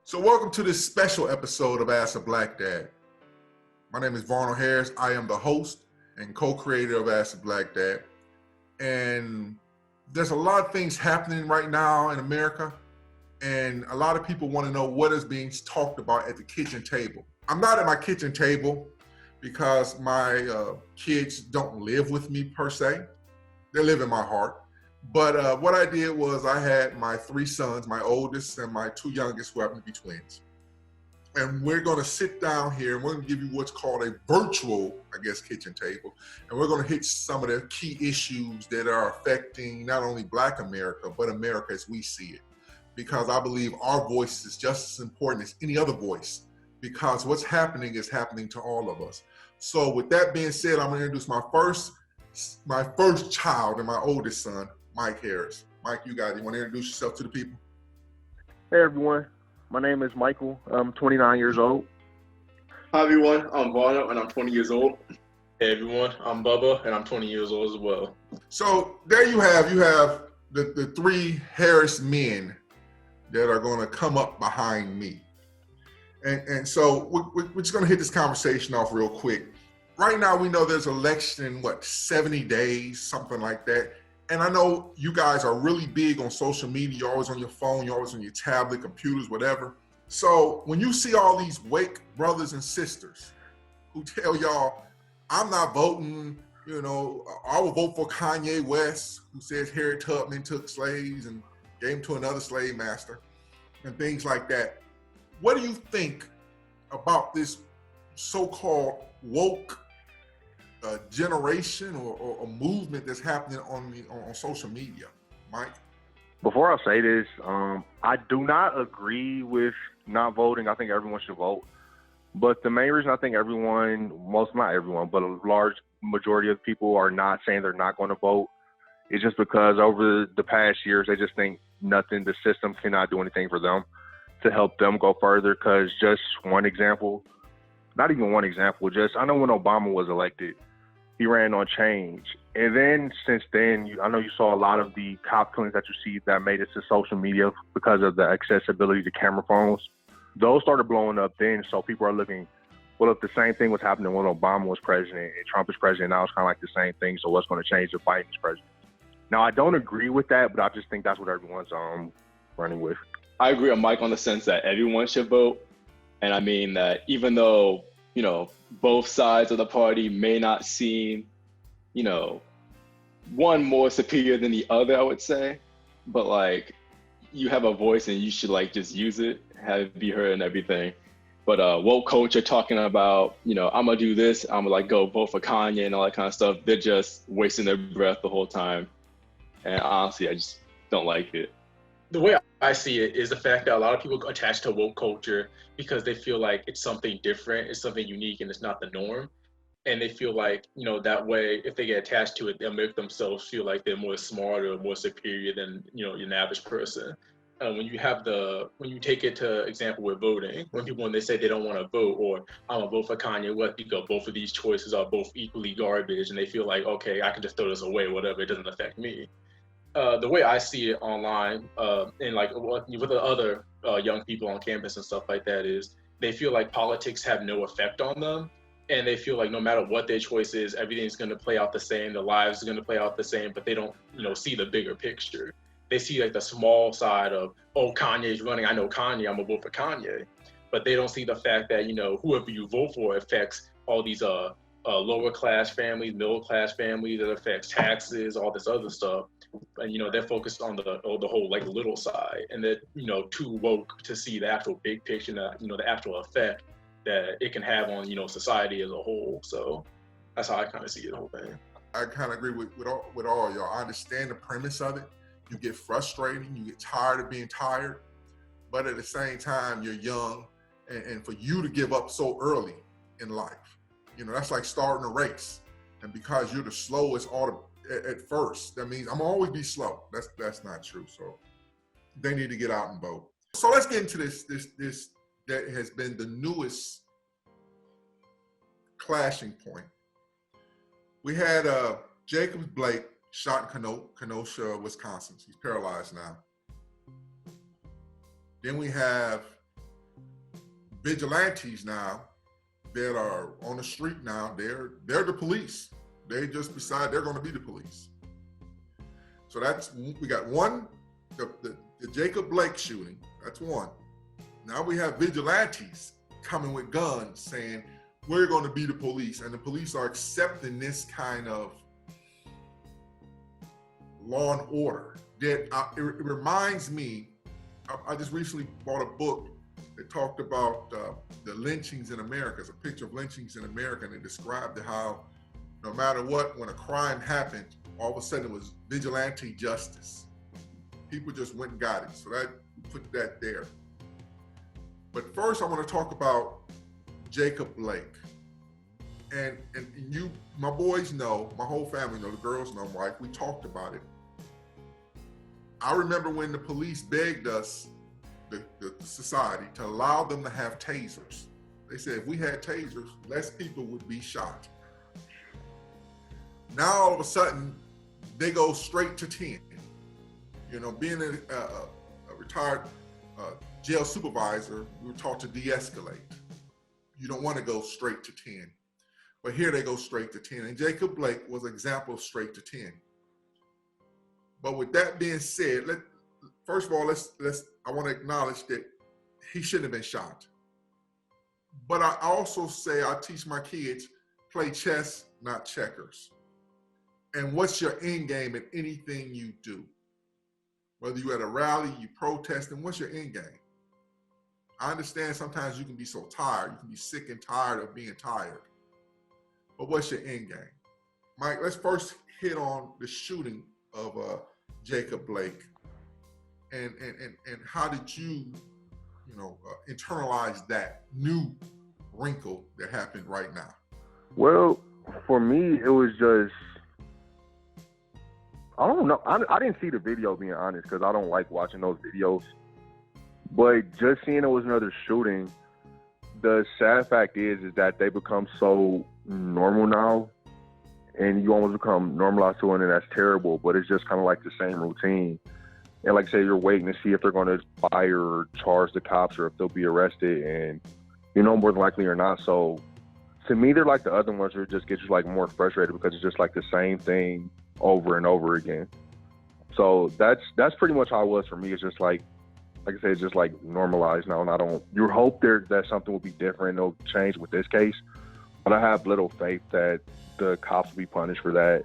So welcome to this special episode of Ask a Black Dad. My name is Varnell Harris. I am the host and co-creator of Ask a Black Dad. And there's a lot of things happening right now in America. And a lot of people want to know what is being talked about at the kitchen table. I'm not at my kitchen table because my kids don't live with me per se. They live in my heart. But what I did was I had my three sons, my oldest and my two youngest, who happen to be twins. And we're going to sit down here and we're going to give you what's called a virtual, kitchen table. And we're going to hit some of the key issues that are affecting not only Black America, but America as we see it. Because I believe our voice is just as important as any other voice, because what's happening is happening to all of us. So with that being said, I'm going to introduce my first child and my oldest son, Mike Harris. Mike, you want to introduce yourself to the people? Hey everyone, my name is Michael. I'm 29 years old. Hi everyone, I'm Varnell and I'm 20 years old. Hey everyone, I'm Bubba and I'm 20 years old as well. So there you have the three Harris men that are going to come up behind me. And so we're just going to hit this conversation off real quick. Right now we know there's an election in 70 days, something like that. And I know you guys are really big on social media. You're always on your phone, you're always on your tablet, computers, whatever. So when you see all these Wake brothers and sisters who tell y'all, I'm not voting, I will vote for Kanye West, who says Harriet Tubman took slaves and gave them to another slave master and things like that. What do you think about this so-called woke generation or a movement that's happening on social media? Mike? Before I say this, I do not agree with not voting. I think everyone should vote. But the main reason I think not everyone, but a large majority of people are not saying they're not going to vote is just because over the past years, they just think the system cannot do anything for them to help them go further. Because just one example, not even one example, I know when Obama was elected, he ran on change. And then since then, I know you saw a lot of the cop killings that you see that made it to social media because of the accessibility to camera phones. Those started blowing up then. So people are looking, well, if the same thing was happening when Obama was president and Trump is president, now it's kind of like the same thing. So what's going to change if Biden's president? Now, I don't agree with that, but I just think that's what everyone's running with. I agree with Mike on the sense that everyone should vote. And I mean that even though, both sides of the party may not seem, one more superior than the other, I would say, but you have a voice and you should just use it, have it be heard and everything. But woke culture talking about, I'm gonna do this, I'm gonna go vote for Kanye and all that kind of stuff, they're just wasting their breath the whole time. And honestly, I just don't like it. The way I see it is the fact that a lot of people attach to woke culture because they feel like it's something different, it's something unique, and it's not the norm. And they feel like, that way, if they get attached to it, they'll make themselves feel like they're more smarter, more superior than, an average person. When you take it to example with voting, when they say they don't want to vote or I'm gonna vote for Kanye West because both of these choices are both equally garbage, and they feel like, okay, I can just throw this away, whatever, it doesn't affect me. The way I see it online and with the other young people on campus and stuff like that is they feel like politics have no effect on them, and they feel like no matter what their choice is, everything's going to play out the same, their lives are going to play out the same, but they don't see the bigger picture. They see the small side of, oh, Kanye's running, I know Kanye, I'm gonna vote for Kanye, but they don't see the fact that whoever you vote for affects all these lower class families, middle class families, that affects taxes, all this other stuff. And they're focused on the whole little side, and they're too woke to see the actual big picture, the actual effect that it can have on society as a whole. So that's how I kind of see the whole thing. I kind of agree with all y'all. I understand the premise of it. You get frustrated, you get tired of being tired, but at the same time you're young, and for you to give up so early in life, that's like starting a race, and because you're the slowest at first, that means I'm gonna always be slow. That's not true. So they need to get out and vote. So let's get into this that has been the newest clashing point. We had Jacob Blake shot in Kenosha, Wisconsin. He's paralyzed now. Then we have vigilantes now that are on the street now, they're the police. They just decide they're going to be the police. So we got one, the Jacob Blake shooting, that's one. Now we have vigilantes coming with guns saying, we're going to be the police. And the police are accepting this kind of law and order. That it reminds me, I just recently bought a book that talked about the lynchings in America. It's a picture of lynchings in America, and it described how no matter what, when a crime happened, all of a sudden it was vigilante justice. People just went and got it. So that put that there. But first I want to talk about Jacob Blake. And you, my boys know, my whole family know, the girls know, Mike, we talked about it. I remember when the police begged us, the society, to allow them to have tasers. They said if we had tasers, less people would be shot. Now all of a sudden, they go straight to 10. You know, being a retired jail supervisor, we were taught to de-escalate. You don't want to go straight to 10. But here they go straight to 10. And Jacob Blake was an example of straight to 10. But with that being said, first of all, I want to acknowledge that he shouldn't have been shot. But I also say, I teach my kids, play chess, not checkers. And what's your end game in anything you do? Whether you're at a rally, you protesting, what's your end game? I understand sometimes you can be so tired, you can be sick and tired of being tired. But what's your end game? Mike, let's first hit on the shooting of Jacob Blake. And how did you internalize that new wrinkle that happened right now? Well, for me, it was just, I don't know. I didn't see the video, being honest, because I don't like watching those videos. But just seeing it was another shooting, the sad fact is that they become so normal now, and you almost become normalized to it, and that's terrible. But it's just kind of like the same routine. And like I say, you're waiting to see if they're going to fire or charge the cops or if they'll be arrested, and more than likely or not. So to me, they're like the other ones that just get you like more frustrated because it's just like the same thing over and over again. So that's pretty much how it was for me. It's just like I said, it's just like normalized now, and you hope that something will be different, it'll change with this case, but I have little faith that the cops will be punished for that,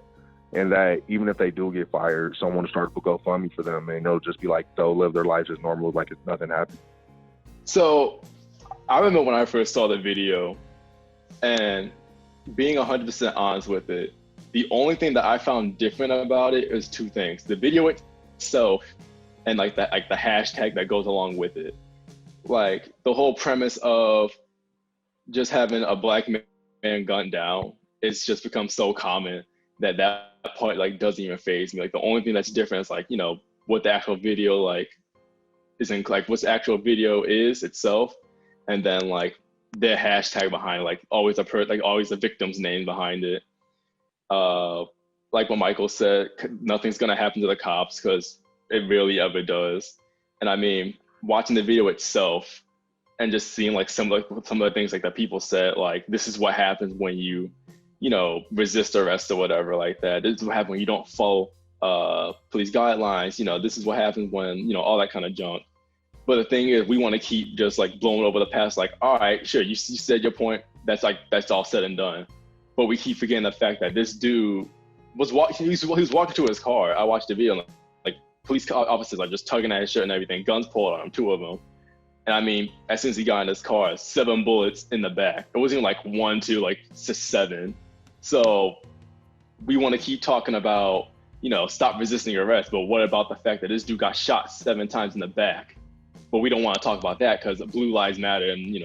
and that even if they do get fired, someone will start to go GoFundMe for them, and they'll just be like, they'll live their lives as normal, like if nothing happened. So I remember when I first saw the video, and being 100% honest with it, the only thing that I found different about it is two things: the video itself, and like the hashtag that goes along with it. Like the whole premise of just having a black man gunned down, it's just become so common that part like doesn't even faze me. Like the only thing that's different is like, what the actual video like isn't, like what the actual video is itself, and then like the hashtag behind, like always always the victim's name behind it. Like what Michael said, nothing's gonna happen to the cops because it really ever does. And I mean, watching the video itself and just seeing like some of the things like that people said, like this is what happens when you resist arrest or whatever like that. This is what happens when you don't follow police guidelines. This is what happens when all that kind of junk. But the thing is, we want to keep just like blowing over the past. Like, all right, sure, you said your point. That's all said and done. But we keep forgetting the fact that this dude was walking to his car. I watched the video. Police officers are just tugging at his shirt and everything. Guns pulled on him, 2 of them. And I mean, as soon as he got in his car, 7 bullets in the back. It wasn't like 1, 2, like 7. So we want to keep talking about, stop resisting arrest. But what about the fact that this dude got shot 7 times in the back? But we don't want to talk about that because blue lives matter and,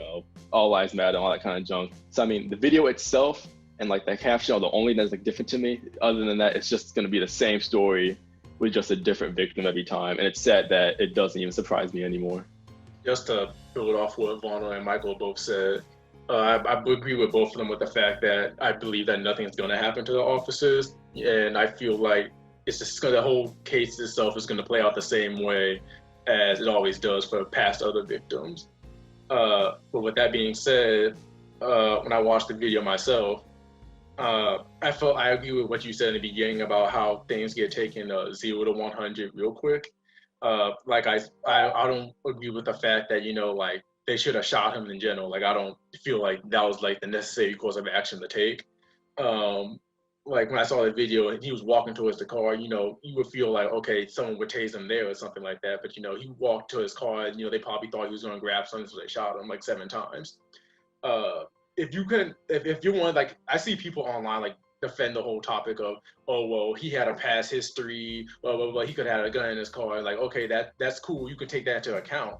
all lives matter and all that kind of junk. So I mean, the video itself and like the caption are the only that's like different to me. Other than that, it's just going to be the same story with just a different victim every time. And it's sad that it doesn't even surprise me anymore. Just to build off what Vaughn and Michael both said, I agree with both of them with the fact that I believe that nothing's going to happen to the officers. And I feel like it's just the whole case itself is going to play out the same way as it always does for past other victims. But with that being said, when I watched the video myself, I agree with what you said in the beginning about how things get taken 0 to 100 real quick. Like I don't agree with the fact that like they should have shot him in general. Like I don't feel like that was like the necessary course of action to take. Like when I saw the video and he was walking towards the car, you would feel like, okay, someone would tase him there or something like that. But he walked to his car and they probably thought he was going to grab something, so they shot him like 7 times. If you couldn't, if you want, like I see people online like defend the whole topic of, oh well, he had a past history, blah blah blah. He could have had a gun in his car. Like okay, that's cool. You can take that into account.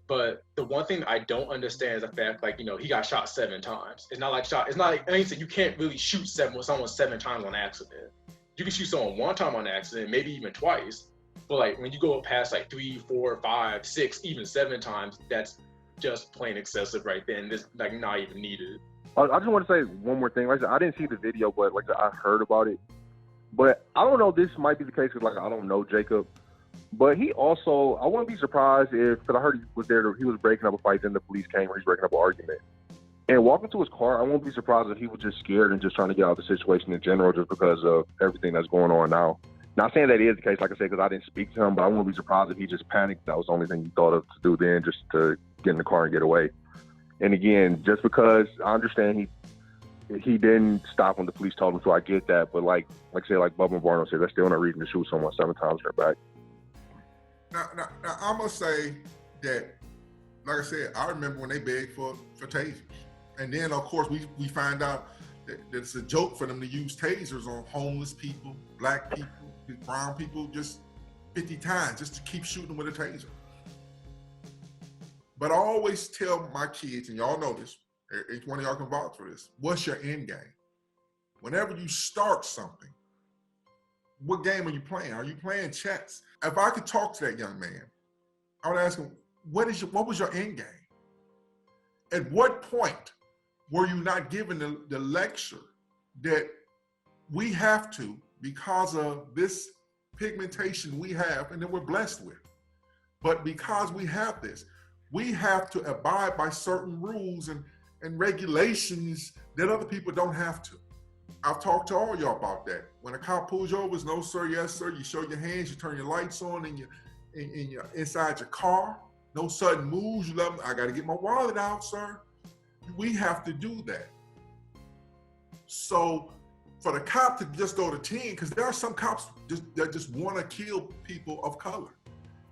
But the one thing I don't understand is the fact, like, he got shot 7 times. It's not like I mean, you can't really shoot someone 7 times on accident. You can shoot someone 1 time on accident, maybe even twice. But like when you go past like 3, 4, 5, 6, even 7 times, that's just plain excessive right there, and this like not even needed. I just want to say one more thing. Like I said, I didn't see the video, but like I heard about it. But I don't know. This might be the case because like I don't know Jacob. But he also, I wouldn't be surprised because I heard he was there. He was breaking up a fight. Then the police came, or he's breaking up an argument. And walking to his car, I won't be surprised if he was just scared and just trying to get out of the situation in general, just because of everything that's going on now. Not saying that is the case, like I said, because I didn't speak to him, but I wouldn't be surprised if he just panicked. That was the only thing he thought of to do then, just to get in the car and get away. And again, just because I understand he didn't stop when the police told him to, I get that. But like I said, like Bubba and Barno said, that's still not reason to shoot someone 7 times in their back. Now, I'm gonna say that, like I said, I remember when they begged for tasers, and then of course we find out that it's a joke for them to use tasers on homeless people, black people, brown people, just 50 times just to keep shooting with a taser. But I always tell my kids, and y'all know this, each one of y'all can vouch for this, what's your end game? Whenever you start something, what game are you playing? Are you playing chess? If I could talk to that young man, I would ask him, what was your end game? At what point were you not given the lecture that we have to, because of this pigmentation we have and that we're blessed with? But because we have this, we have to abide by certain rules and regulations that other people don't have to. I've talked to all y'all about that. When a cop pulls you over, it's no sir, yes sir. You show your hands, you turn your lights on in your inside your car. No sudden moves. You love them. I got to get my wallet out, sir. We have to do that. So for the cop to just go to 10, because there are some cops that just want to kill people of color.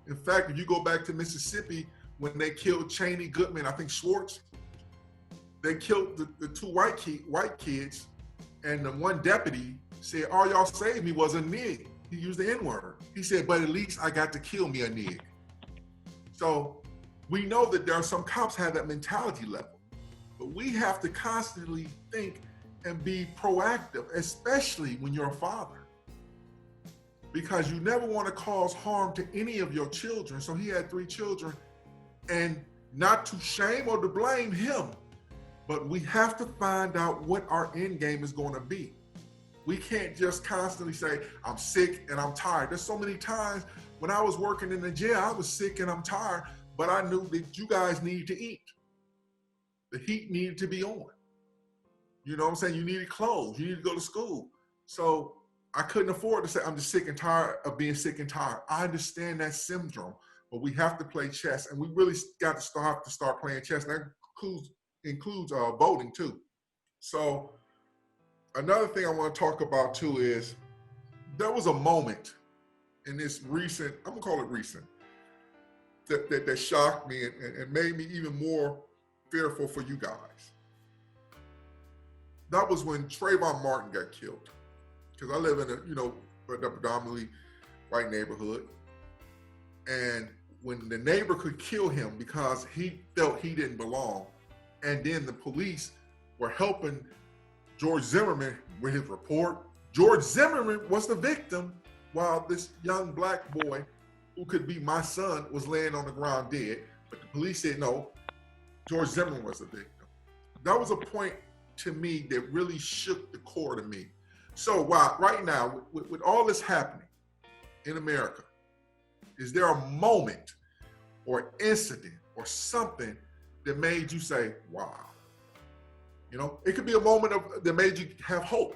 In fact, if you go back to Mississippi, when they killed Cheney, Goodman, I think Schwartz, they killed the 2 white kids. And the one deputy said, all y'all saved me was a nig. He used the N-word. He said, but at least I got to kill me a nig. So we know that there are some cops have that mentality level, but we have to constantly think and be proactive, especially when you're a father, because you never want to cause harm to any of your children. So he had 3 children, and not to shame or to blame him, but we have to find out what our end game is going to be. We can't just constantly say, I'm sick and I'm tired. There's so many times when I was working in the jail, I was sick and I'm tired, but I knew that you guys needed to eat. The heat needed to be on. You know what I'm saying? You needed clothes, you needed to go to school. So I couldn't afford to say, I'm just sick and tired of being sick and tired. I understand that syndrome, but we have to play chess, and we really got to start playing chess. And that includes voting too. So another thing I want to talk about too is there was a moment in this recent, I'm gonna call it recent, that shocked me and made me even more fearful for you guys. That was when Trayvon Martin got killed. Because I live in a predominantly white neighborhood. And when the neighbor could kill him because he felt he didn't belong, and then the police were helping George Zimmerman with his report. George Zimmerman was the victim, while this young black boy, who could be my son, was laying on the ground dead. But the police said, no, George Zimmerman was the victim. That was a point to me that really shook the core to me. So right now, with all this happening in America, is there a moment or incident or something that made you say, wow? You know, it could be a moment that made you have hope,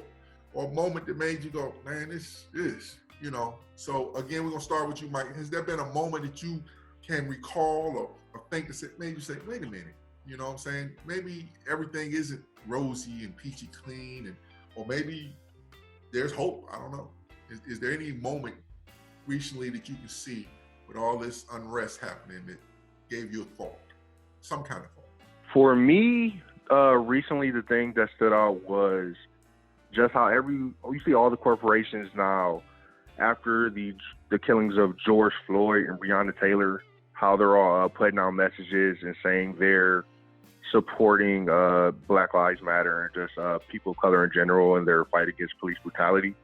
or a moment that made you go, man, this is, you know. So again, we're gonna start with you, Mike. Has there been a moment that you can recall or think that made you say, wait a minute, you know what I'm saying? Maybe everything isn't rosy and peachy clean, or maybe there's hope. I don't know. Is there any moment recently that you can see with all this unrest happening that gave you a thought, some kind of thought? For me, recently the thing that stood out was just how you see all the corporations now, after the killings of George Floyd and Breonna Taylor, how they're all putting out messages and saying they're supporting Black Lives Matter and just people of color in general and their fight against police brutality.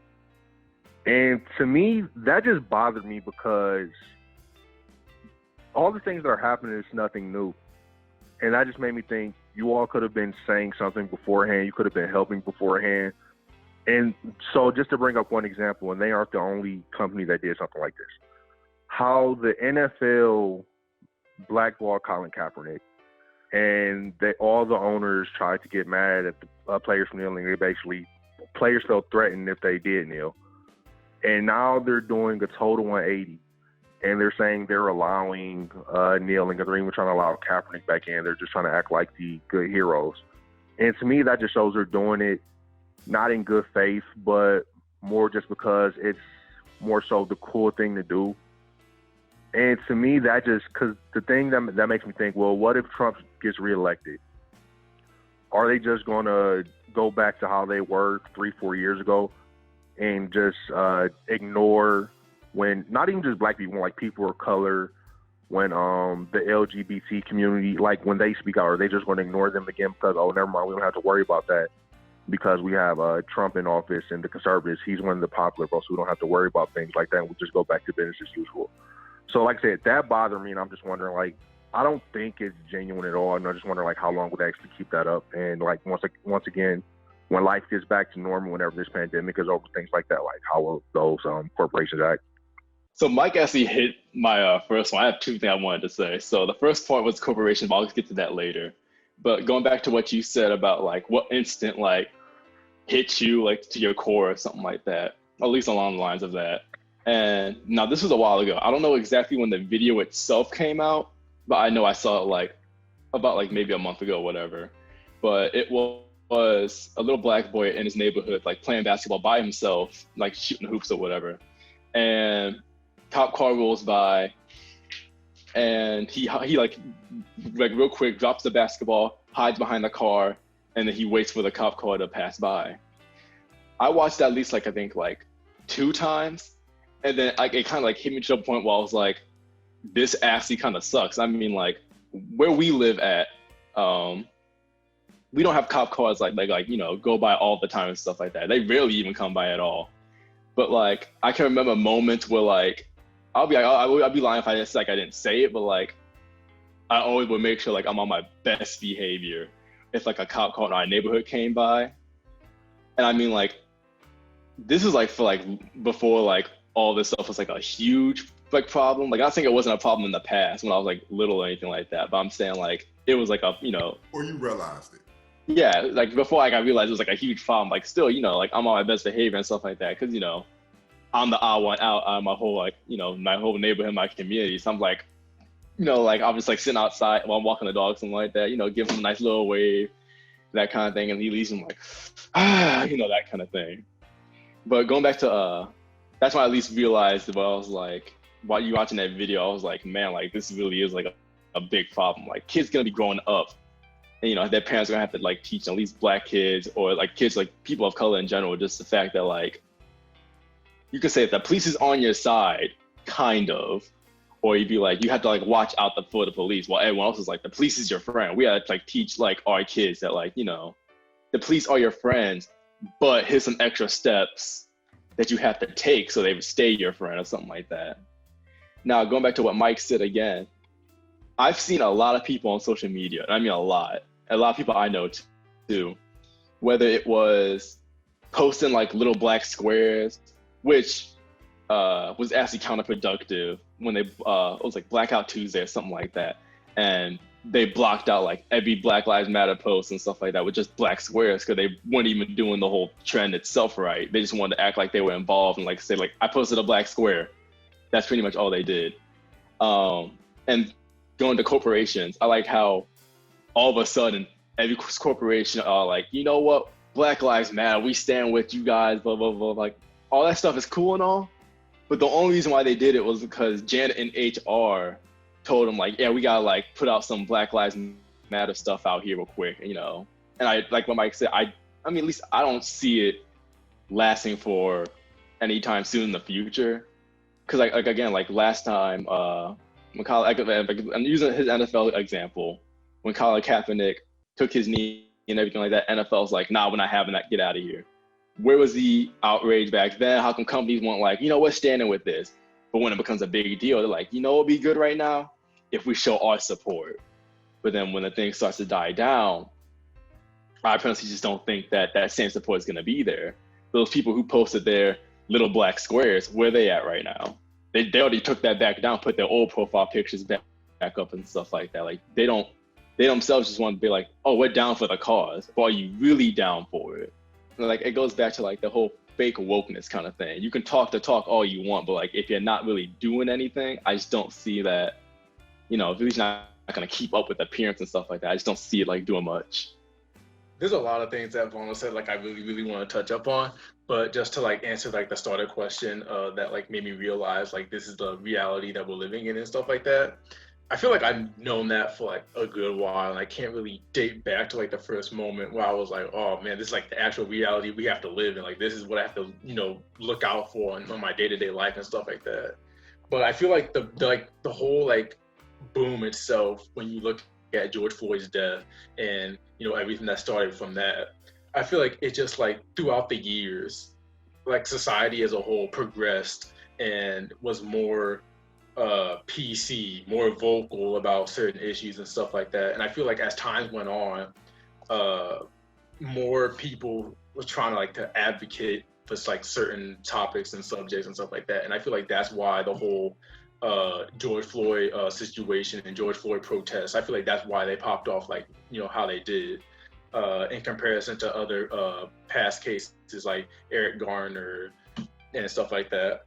And to me, that just bothered me because all the things that are happening is nothing new. And that just made me think you all could have been saying something beforehand. You could have been helping beforehand. And so just to bring up one example, and they aren't the only company that did something like this, how the NFL blackballed Colin Kaepernick, and all the owners tried to get mad at the players from kneeling. Players felt threatened if they did kneel. And now they're doing a total 180. And they're saying they're allowing kneeling, or they're even trying to allow Kaepernick back in. They're just trying to act like the good heroes. And to me, that just shows they're doing it not in good faith, but more just because it's more so the cool thing to do. And to me, that just, because the thing that makes me think, well, what if Trump gets reelected? Are they just going to go back to how they were 3-4 years ago and just ignore when, not even just black people, like people of color, when the LGBT community, like when they speak out, are they just going to ignore them again because, oh, never mind, we don't have to worry about that because we have Trump in office and the conservatives, he's one of the popular votes, so we don't have to worry about things like that, and we just go back to business as usual. So like I said, that bothered me, and I'm just wondering, like, I don't think it's genuine at all, and I just wonder, like, how long would they actually keep that up? And, like, once again, when life gets back to normal, whenever this pandemic is over, things like that, like, how will those corporations act? So Mike actually hit my first one. I have two things I wanted to say. So the first part was corporations, but I'll get to that later. But going back to what you said about, like, what instant, like, hit you, like, to your core or something like that, at least along the lines of that. And now this was a while ago. I don't know exactly when the video itself came out, but I know I saw it, like, about, like, maybe a month ago or whatever. But it was a little black boy in his neighborhood, like, playing basketball by himself, like, shooting hoops or whatever. And cop car rolls by, and he like real quick drops the basketball, hides behind the car, and then he waits for the cop car to pass by. I watched that at least, like, I think, like, 2 times, and then, like, it kind of, like, hit me to the point where I was like, this actually kind of sucks. I mean, like, where we live at, we don't have cop cars like you know, go by all the time and stuff like that. They rarely even come by at all. But, like, I can remember moments where, like, I'll be lying if I just, like, I didn't say it, but, like, I always would make sure, like, I'm on my best behavior if, like, a cop car in our neighborhood came by. And I mean, like, this is, like, for, like, before, like, all this stuff was, like, a huge, like, problem. Like, I think it wasn't a problem in the past when I was, like, little or anything like that, but I'm saying, like, it was, like, a, you know. Or you realized it. Yeah, like, before, like, I realized it was, like, a huge problem. Like, still, you know, like, I'm on my best behavior and stuff like that, because, you know, I'm the odd one out of my whole, like, you know, my whole neighborhood, my community. So I'm like, you know, like, I'm just, like, sitting outside while I'm walking the dog, something like that, you know, give him a nice little wave, that kind of thing. And he leaves him like, you know, that kind of thing. But going back to, that's why I at least realized, but I was like, while you watching that video, I was like, man, like, this really is, like, a big problem. Like, kids gonna be growing up, and, you know, their parents are gonna have to, like, teach at least black kids, or, like, kids, like, people of color in general, just the fact that, like, you could say that the police is on your side, kind of, or you'd be like, you have to, like, watch out for the police, while everyone else is like, the police is your friend. We gotta, like, teach, like, our kids that, like, you know, the police are your friends, but here's some extra steps that you have to take so they would stay your friend or something like that. Now, going back to what Mike said again, I've seen a lot of people on social media, and I mean a lot of people I know too, whether it was posting, like, little black squares, which was actually counterproductive when they, it was like Blackout Tuesday or something like that. And they blocked out like every Black Lives Matter post and stuff like that with just black squares because they weren't even doing the whole trend itself right. They just wanted to act like they were involved and like say like I posted a black square. That's pretty much all they did. And going to corporations, I like how all of a sudden every corporation are like, you know what, Black Lives Matter, we stand with you guys, blah blah blah. Like all that stuff is cool and all, but the only reason why they did it was because Janet in HR told them like, yeah, we gotta like put out some Black Lives Matter stuff out here real quick, you know. And I like what Mike said, I mean at least I don't see it lasting for any time soon in the future. Cause like again, like last time, when I'm using his NFL example, when Colin Kaepernick took his knee and everything like that, NFL's like, nah, we're not having that, get out of here. Where was the outrage back then? How come companies weren't like, you know, we're standing with this? But when it becomes a big deal, they're like, you know what would be good right now? If we show our support. But then when the thing starts to die down, I personally just don't think that that same support is gonna be there. Those people who posted their little black squares, where are they at right now? They already took that back down, put their old profile pictures back up and stuff like that. Like they themselves just want to be like, oh, we're down for the cause. But are you really down for it? And like it goes back to like the whole fake wokeness kind of thing. You can talk the talk all you want, but like if you're not really doing anything, I just don't see that, you know, if you're not gonna keep up with appearance and stuff like that, I just don't see it like doing much. There's a lot of things that Vaughn said like I really want to touch up on, but just to like answer like the starter question that like made me realize like this is the reality that we're living in and stuff like that. I feel like I've known that for like a good while, and I can't really date back to like the first moment where I was like, oh man, this is like the actual reality we have to live in. Like this is what I have to, you know, look out for on my day-to-day life and stuff like that. But I feel like the whole like boom itself, when you look at George Floyd's death and, you know, everything that started from that, I feel like it just like throughout the years, like society as a whole progressed and was more PC, more vocal about certain issues and stuff like that. And I feel like as time went on, more people were trying to like to advocate for like certain topics and subjects and stuff like that. And I feel like that's why the whole George Floyd situation and George Floyd protests, I feel like that's why they popped off like, you know, how they did in comparison to other past cases like Eric Garner and stuff like that.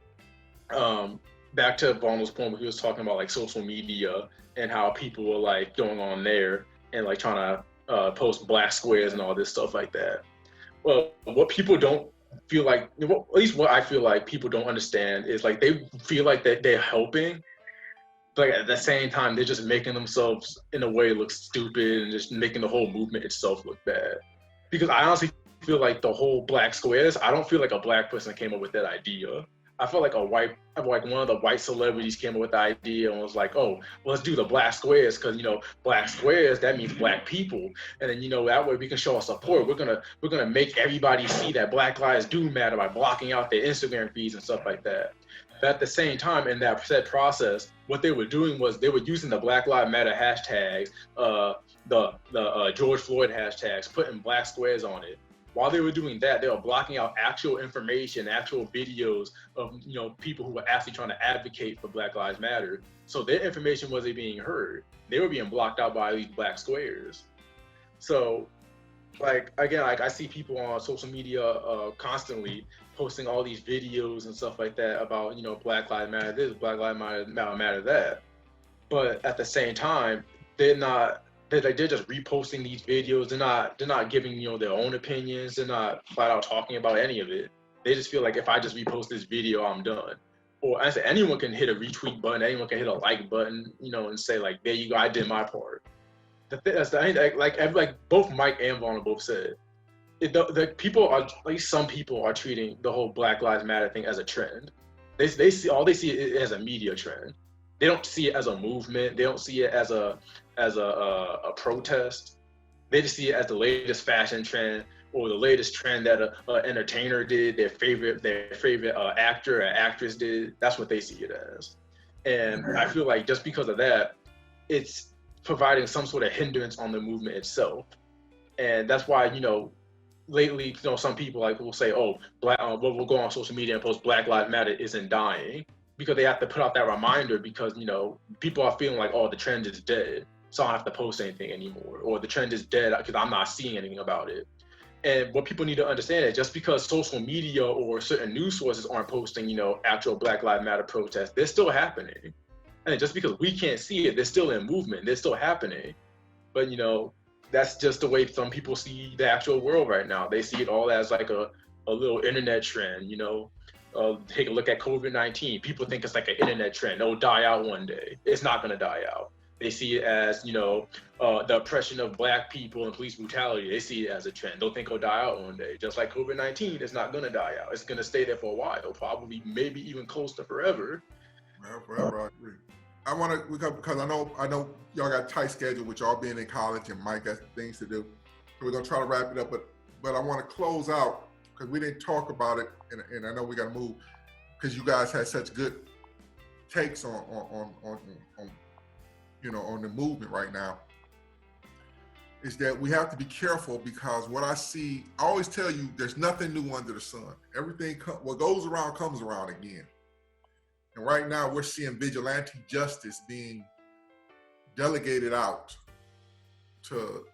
Back to Bonner's point where he was talking about like social media and how people were like going on there and like trying to post black squares and all this stuff like that. Well, what people don't feel like, at least what I feel like people don't understand is like they feel like that they're helping, but at the same time they're just making themselves in a way look stupid and just making the whole movement itself look bad. Because I honestly feel like the whole black squares, I don't feel like a black person came up with that idea. I felt like one of the white celebrities came up with the idea and was like, oh, well, let's do the black squares because, you know, black squares, that means black people. And then, you know, that way we can show our support. We're gonna make everybody see that black lives do matter by blocking out their Instagram feeds and stuff like that. But at the same time, in that said process, what they were doing was they were using the Black Lives Matter hashtags, the George Floyd hashtags, putting black squares on it. While they were doing that, they were blocking out actual information, actual videos of, you know, people who were actually trying to advocate for Black Lives Matter. So their information wasn't being heard. They were being blocked out by these black squares. So, like, again, like I see people on social media constantly posting all these videos and stuff like that about, you know, Black Lives Matter this, Black Lives Matter that. But at the same time, they're just reposting these videos. They're not giving, you know, their own opinions. They're not flat out talking about any of it. They just feel like if I just repost this video, I'm done. Or I said, anyone can hit a retweet button. Anyone can hit a like button, you know, and say like, there you go, I did my part. Like both Mike and Vaughn both said, people are, at least some people are treating the whole Black Lives Matter thing as a trend. They see it as a media trend. They don't see it as a movement. They don't see it as a protest. They just see it as the latest fashion trend or the latest trend that an entertainer did, their favorite actor or actress did. That's what they see it as. And I feel like just because of that, it's providing some sort of hindrance on the movement itself. And that's why, you know, lately, you know, some people like will say, oh, we'll go on social media and post Black Lives Matter isn't dying, because they have to put out that reminder because, you know, people are feeling like, oh, the trend is dead. so I don't have to post anything anymore, or the trend is dead because I'm not seeing anything about it. And what people need to understand is just because social media or certain news sources aren't posting, actual Black Lives Matter protests, they're still happening. And just because we can't see it, they're still in movement, they're still happening. But, that's just the way some people see the actual world right now. They see it all as like a little internet trend, take a look at COVID-19. People think it's like an internet trend. It'll die out one day. It's not going to die out. They see it as, the oppression of Black people and police brutality. They see it as a trend. They'll think it'll die out one day. Just like COVID-19, it's not going to die out. It's going to stay there for a while, probably maybe even close to forever. Well, forever, I agree. I want to, because I know y'all got a tight schedule with y'all being in college and Mike got things to do. So we're going to try to wrap it up, but I want to close out because we didn't talk about it, and I know we got to move because you guys had such good takes on the movement right now, is that we have to be careful because what I see, I always tell you, there's nothing new under the sun. Everything, what goes around comes around again. And right now we're seeing vigilante justice being delegated out to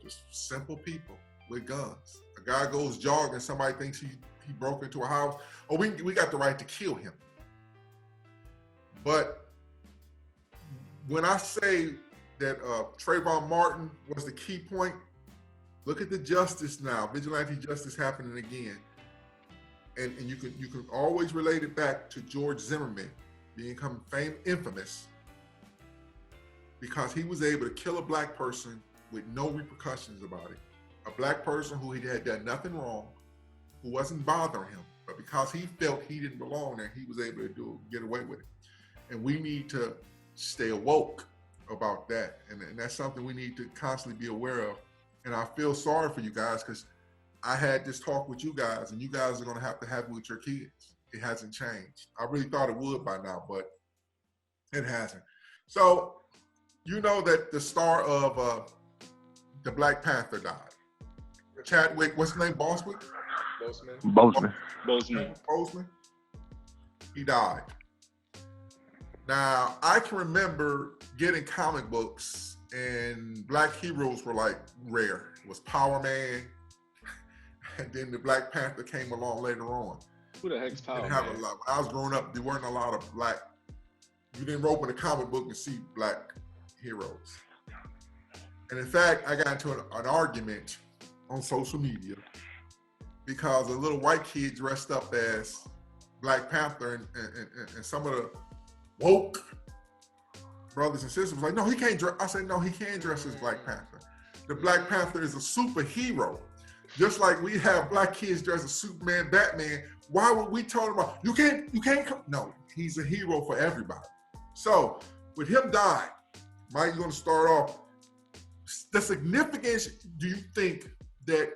just simple people with guns. A guy goes jogging, somebody thinks he broke into a house. Oh, we got the right to kill him. But when I say that Trayvon Martin was the key point, look at the justice now, vigilante justice happening again. And you can always relate it back to George Zimmerman becoming infamous because he was able to kill a Black person with no repercussions about it. A Black person who he had done nothing wrong, who wasn't bothering him, but because he felt he didn't belong there, he was able to get away with it. And we need to stay awoke about that. And that's something we need to constantly be aware of. And I feel sorry for you guys because I had this talk with you guys and you guys are going to have it with your kids. It hasn't changed. I really thought it would by now, but it hasn't. So, you know that the star of the Black Panther died. Chadwick, what's his name? Boseman? Boseman. He died. Now, I can remember getting comic books and Black heroes were like rare. It was Power Man, and then the Black Panther came along later on. Who the heck's Power Man? When I was growing up, there weren't a lot of Black, you didn't open a comic book and see Black heroes. And in fact, I got into an argument on social media because a little white kid dressed up as Black Panther and some of the woke brothers and sisters was like, no, he can't dress. I said, no, he can dress as Black Panther. The Black Panther is a superhero. Just like we have Black kids dressed as Superman, Batman, why would we tell them about, you can't come? No, he's a hero for everybody. So with him dying, Mike, you're gonna start off, the significance do you think that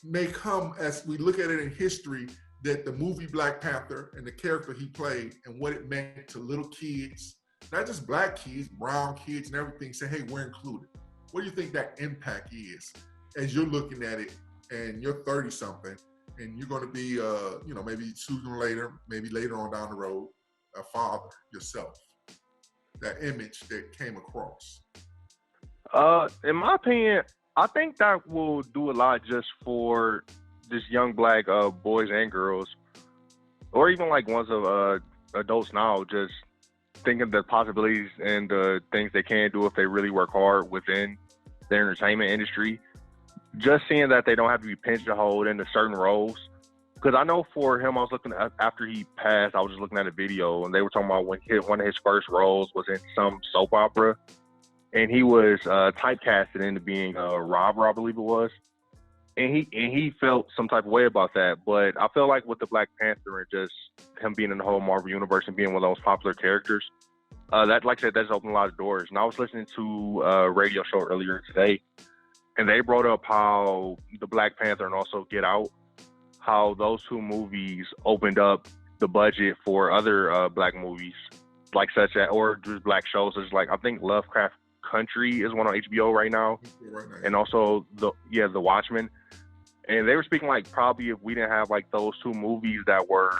may come as we look at it in history, that the movie Black Panther and the character he played and what it meant to little kids, not just Black kids, brown kids and everything, say, hey, we're included. What do you think that impact is as you're looking at it and you're 30 something and you're going to be, maybe sooner or later, maybe later on down the road, a father yourself, that image that came across? In my opinion, I think that will do a lot just for just young Black boys and girls, or even like ones of adults now, just thinking the possibilities and the things they can do if they really work hard within the entertainment industry. Just seeing that they don't have to be pigeonholed into certain roles. Because I know for him, I was looking at, after he passed, I was just looking at a video and they were talking about when one of his first roles was in some soap opera. And he was typecasted into being a robber, I believe it was. And he felt some type of way about that. But I feel like with the Black Panther and just him being in the whole Marvel universe and being one of those popular characters, that, like I said, that's opened a lot of doors. And I was listening to a radio show earlier today, and they brought up how the Black Panther and also Get Out, how those two movies opened up the budget for other Black movies, like such as, or just Black shows. It's like, I think Lovecraft Country is one on HBO right now, and also the Watchmen. And they were speaking like probably if we didn't have like those two movies that were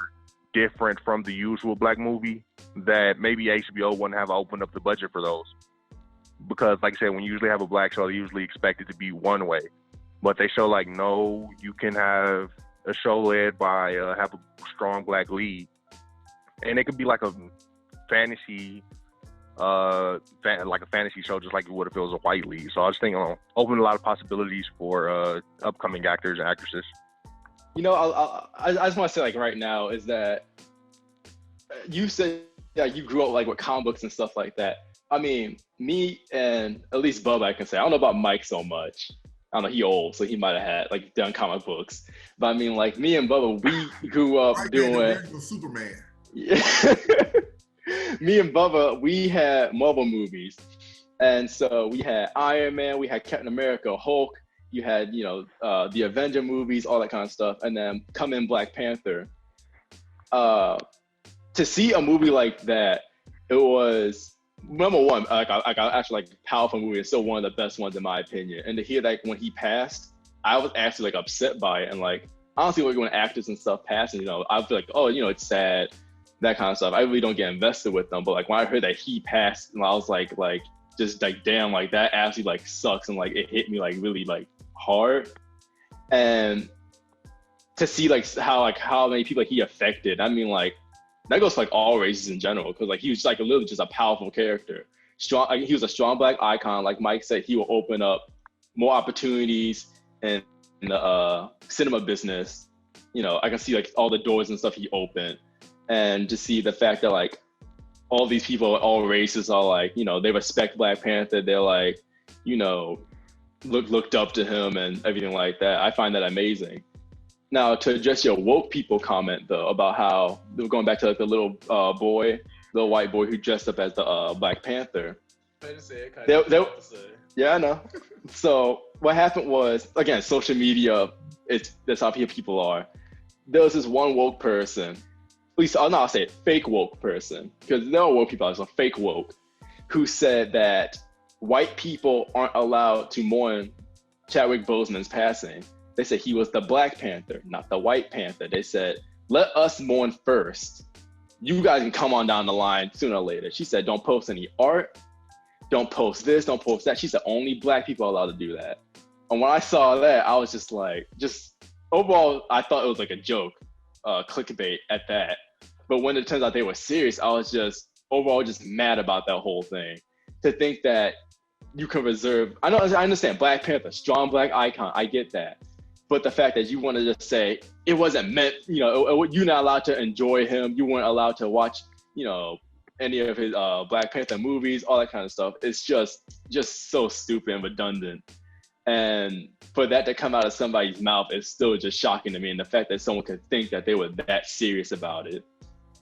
different from the usual Black movie, that maybe HBO wouldn't have opened up the budget for those. because, like I said, when you usually have a black show, they usually expect it to be one way. But they show like, no, you can have a show led by have a strong black lead, and it could be like a fantasy, like a fantasy show, just like it would if it was a white lead. So I just think open a lot of possibilities for upcoming actors and actresses. You know, I just want to say like right now is that you said you grew up like with comic books and stuff like that. I mean, me and at least Bub, I can say. I don't know about Mike so much. I don't know, he old, so he might have had like done comic books. But I mean, like me and Bubba, we grew up doing Superman. Yeah. Me and Bubba, we had Marvel movies, and so we had Iron Man, we had Captain America, Hulk. You had the Avenger movies, all that kind of stuff, and then come in Black Panther. To see a movie like that, it was number one, like actually like powerful movie. It's still one of the best ones in my opinion. And to hear like when he passed, I was actually like upset by it. And like honestly, like when actors and stuff pass, and I feel like, oh, it's sad, that kind of stuff. I really don't get invested with them. But like when I heard that he passed, and I was like just like damn, like that actually like sucks, and like it hit me like really like hard. And to see like how many people he affected, I mean like. That goes for like all races in general, because like he was like literally just a powerful character. Strong, he was a strong black icon. Like Mike said, he will open up more opportunities in the cinema business. I can see like all the doors and stuff he opened, and to see the fact that like all these people, all races, are like they respect Black Panther. They're like looked up to him and everything like that. I find that amazing. Now, to address your woke people comment, though, about how they were going back to like the little white boy who dressed up as the Black Panther. Yeah, I know. So what happened was, again, social media, that's how people are. There was this one woke person, at least I'll say it, fake woke person, because there are woke people, there's a fake woke, who said that white people aren't allowed to mourn Chadwick Boseman's passing. They said he was the Black Panther, not the White Panther. They said, let us mourn first. You guys can come on down the line sooner or later. She said, don't post any art. Don't post this, don't post that. She said, only Black people are allowed to do that. And when I saw that, I was just like, overall, I thought it was like a joke, clickbait at that. But when it turns out they were serious, I was just overall just mad about that whole thing. To think that you can reserve, I understand Black Panther, strong black icon, I get that. But the fact that you want to just say it wasn't meant, you're not allowed to enjoy him. You weren't allowed to watch, any of his Black Panther movies, all that kind of stuff. It's just so stupid and redundant. And for that to come out of somebody's mouth is still just shocking to me. And the fact that someone could think that they were that serious about it.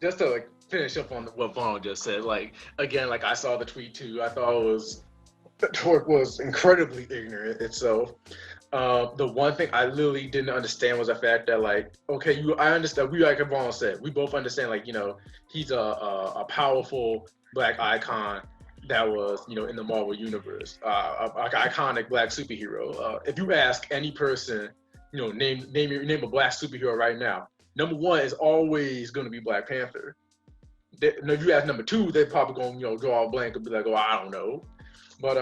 Just to like finish up on what Vaughn just said, like again, like I saw the tweet too. I thought the twerk was incredibly ignorant itself. The one thing I literally didn't understand was the fact that like, okay, I understand. We, like Vaughn said, we both understand like, he's a powerful black icon that was, in the Marvel universe, an iconic black superhero. If you ask any person, name a black superhero right now, number one is always going to be Black Panther. If you ask number two, they're probably going to draw a blank and be like, oh, I don't know. But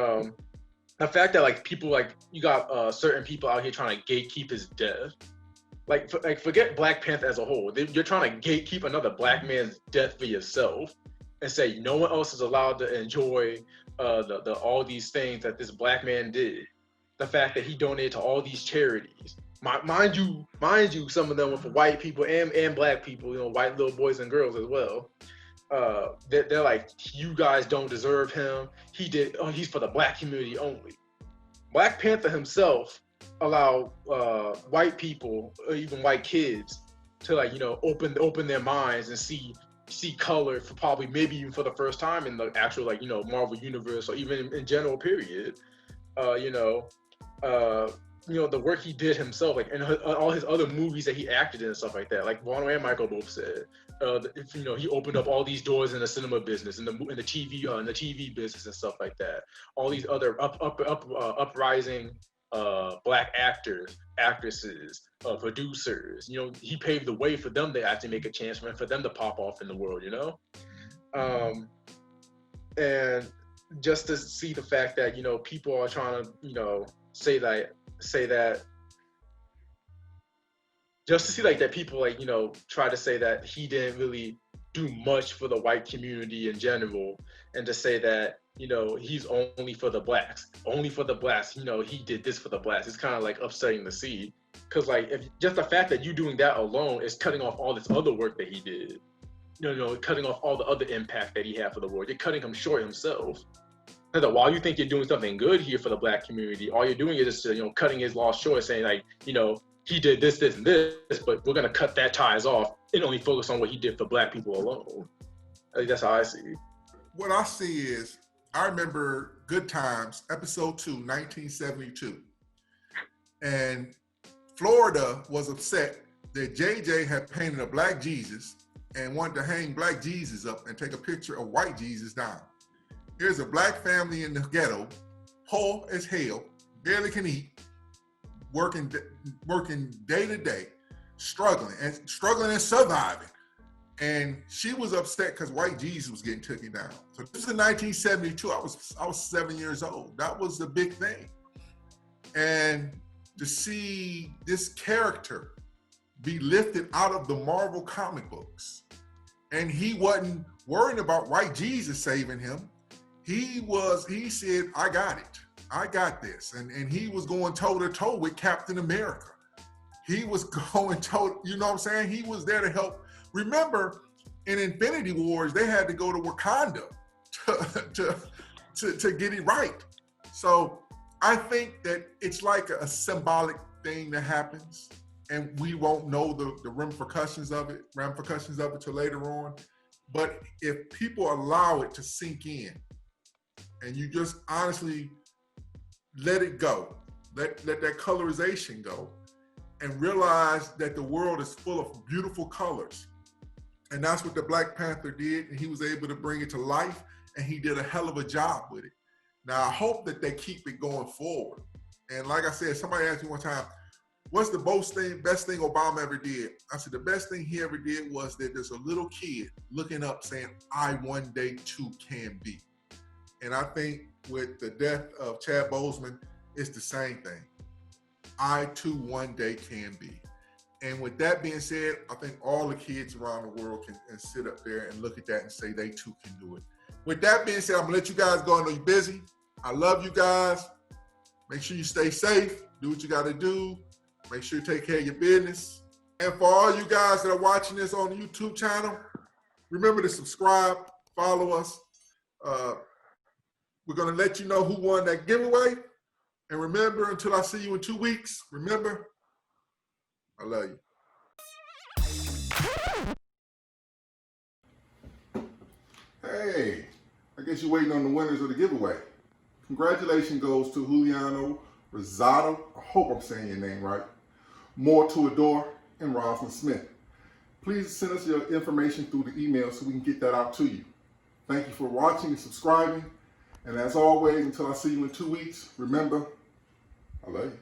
the fact that like people like you got certain people out here trying to gatekeep his death, like forget Black Panther as a whole. You're trying to gatekeep another black man's death for yourself and say no one else is allowed to enjoy the all these things that this black man did. The fact that he donated to all these charities, mind you, some of them were for white people and black people, white little boys and girls as well. They're like, you guys don't deserve him. He's for the black community only. Black Panther himself allowed white people, or even white kids, to like open their minds and see color for probably maybe even for the first time in the actual like Marvel universe or even in general period. The work he did himself, like and all his other movies that he acted in and stuff like that. Like Bono and Michael both said, he opened up all these doors in the cinema business, in the TV business and stuff like that. All these other uprising black actors, actresses, producers. He paved the way for them to actually make a chance, for them to pop off in the world. And just to see the fact that, you know, people are trying to, you know, say that just to see like that people like, you know, try to say that he didn't really do much for the white community in general, and to say that, you know, he's only for the blacks, you know, he did this for the blacks. It's kind of like upsetting to see, because like if just the fact that you doing that alone is cutting off all this other work that he did, you know, cutting off all the other impact that he had for the world. You're cutting him short himself. Because while you think you're doing something good here for the black community, all you're doing is just, you know, cutting his loss short, saying like, you know, he did this, this, and this, but we're gonna cut that ties off and only focus on what he did for black people alone. I think that's how I see it. What I see is, I remember Good Times, episode 2, 1972. And Florida was upset that JJ had painted a black Jesus and wanted to hang black Jesus up and take a picture of white Jesus down. Here's a black family in the ghetto, poor as hell, barely can eat, working day to day, struggling and surviving. And she was upset because white Jesus was getting taken down. So this is in 1972. I was 7 years old. That was the big thing. And to see this character be lifted out of the Marvel comic books, and he wasn't worrying about white Jesus saving him. He said, I got it. I got this. And he was going toe to toe with Captain America. He was going you know what I'm saying? He was there to help. Remember, in Infinity Wars, they had to go to Wakanda to get it right. So I think that it's like a symbolic thing that happens, and we won't know the repercussions of it till later on. But if people allow it to sink in, and you just honestly let it go, let that colorization go, and realize that the world is full of beautiful colors. And that's what the Black Panther did, and he was able to bring it to life, and he did a hell of a job with it. Now, I hope that they keep it going forward. And like I said, somebody asked me one time, what's the best thing Obama ever did? I said, the best thing he ever did was that there's a little kid looking up saying, I one day too can be. And I think with the death of Chad Boseman, it's the same thing. I too one day can be. And with that being said, I think all the kids around the world can sit up there and look at that and say they too can do it. With that being said, I'm gonna let you guys go. I know you're busy. I love you guys. Make sure you stay safe. Do what you gotta do. Make sure you take care of your business. And for all you guys that are watching this on the YouTube channel, remember to subscribe, follow us. We're gonna let you know who won that giveaway. And remember, until I see you in 2 weeks, remember, I love you. Hey, I guess you're waiting on the winners of the giveaway. Congratulations goes to Juliano Rosado, I hope I'm saying your name right, More to Adore, and Rosalind Smith. Please send us your information through the email so we can get that out to you. Thank you for watching and subscribing. And as always, until I see you in 2 weeks, remember, I love you.